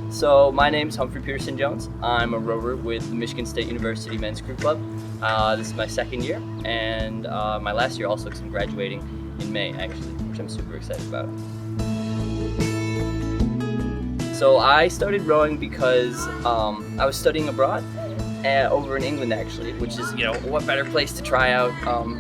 So my name's Humphrey Petersen-Jones. I'm a rower with the Michigan State University Men's Crew Club. This is my second year, and my last year also, because I'm graduating in May, actually, which I'm super excited about. So I started rowing because I was studying abroad over in England, actually, which is, what better place to try out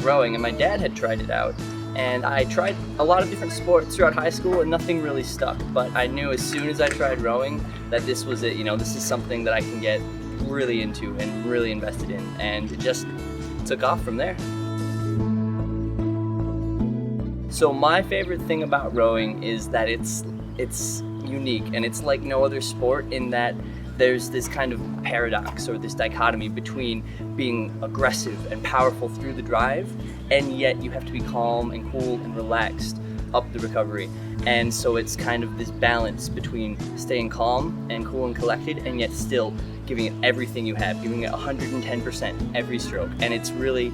rowing, and my dad had tried it out. And I tried a lot of different sports throughout high school and nothing really stuck. But I knew as soon as I tried rowing that this was it. This is something that I can get really into and really invested in. And it just took off from there. So my favorite thing about rowing is that it's unique, and it's like no other sport in that there's this kind of paradox or this dichotomy between being aggressive and powerful through the drive, and yet you have to be calm and cool and relaxed up the recovery. And so it's kind of this balance between staying calm and cool and collected, and yet still giving it everything you have, giving it 110% every stroke. And it's really,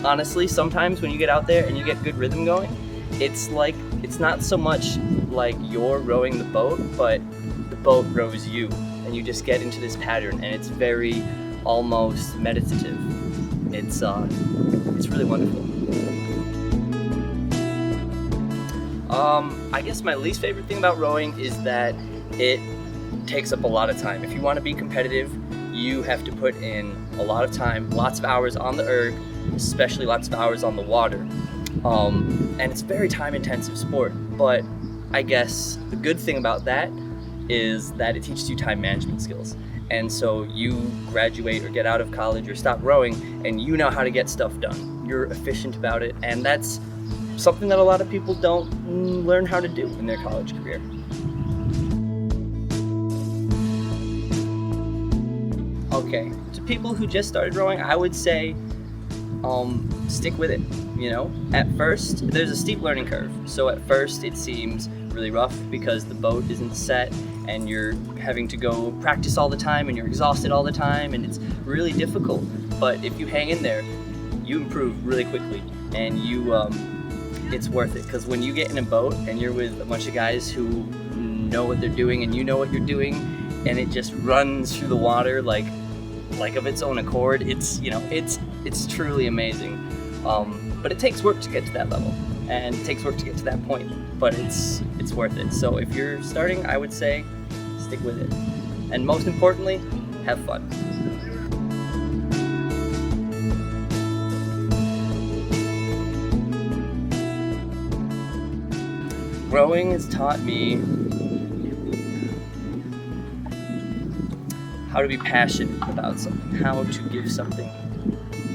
honestly, sometimes when you get out there and you get good rhythm going, it's not so much like you're rowing the boat, but the boat rows you. And you just get into this pattern, and it's very almost meditative. It's really wonderful. I guess my least favorite thing about rowing is that it takes up a lot of time. If you want to be competitive, you have to put in a lot of time, lots of hours on the erg, especially lots of hours on the water. And it's a very time-intensive sport, but I guess the good thing about that is that it teaches you time management skills. And so you graduate or get out of college or stop rowing, and you know how to get stuff done. You're efficient about it, and that's something that a lot of people don't learn how to do in their college career. Okay, to people who just started rowing, I would say stick with it. At first, there's a steep learning curve. So at first it seems really rough because the boat isn't set and you're having to go practice all the time and you're exhausted all the time, and it's really difficult. But if you hang in there, you improve really quickly, and it's worth it, because when you get in a boat and you're with a bunch of guys who know what they're doing and you know what you're doing, and it just runs through the water like of its own accord, it's truly amazing. But it takes work to get to that level, and it takes work to get to that point, but it's worth it. So if you're starting, I would say stick with it, and most importantly, have fun. Rowing has taught me how to be passionate about something, how to give something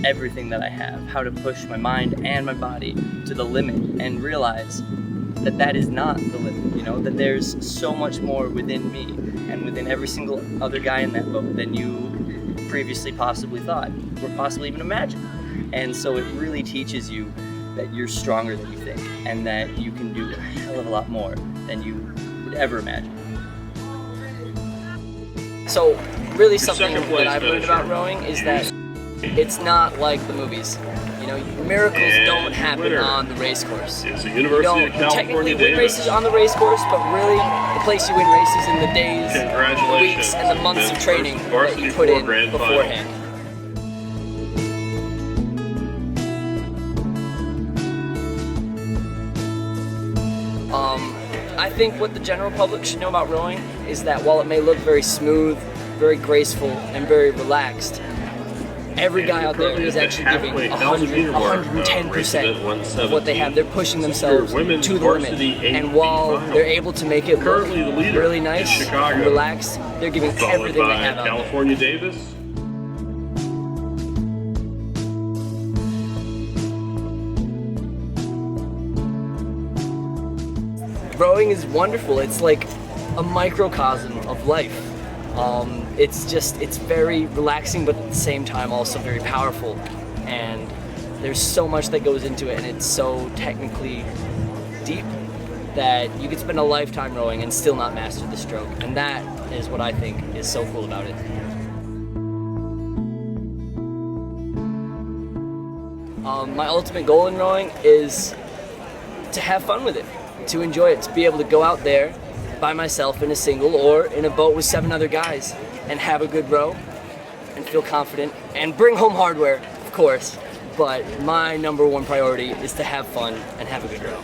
everything that I have, how to push my mind and my body to the limit and realize that is not the limit, that there's so much more within me and within every single other guy in that boat than you previously possibly thought or possibly even imagined. And so it really teaches you that you're stronger than you think, and that you can do a hell of a lot more than you would ever imagine. So really something that I've learned about rowing is that it's not like the movies. Miracles don't happen on the race course. You don't technically win races on the race course, but really the place you win races in the days, the weeks, and the months of training that you put in beforehand. I think what the general public should know about rowing is that while it may look very smooth, very graceful, and very relaxed, every guy out there is actually giving 110% of what they have. They're pushing themselves to the limit. And while they're able to make it look really nice and relaxed, they're giving everything they have out there. California Davis. Rowing is wonderful. It's like a microcosm of life. It's very relaxing, but at the same time also very powerful. And there's so much that goes into it, and it's so technically deep that you could spend a lifetime rowing and still not master the stroke. And that is what I think is so cool about it. My ultimate goal in rowing is to have fun with it, to enjoy it, to be able to go out there by myself in a single or in a boat with 7 other guys and have a good row and feel confident and bring home hardware, of course. But my number one priority is to have fun and have a good row.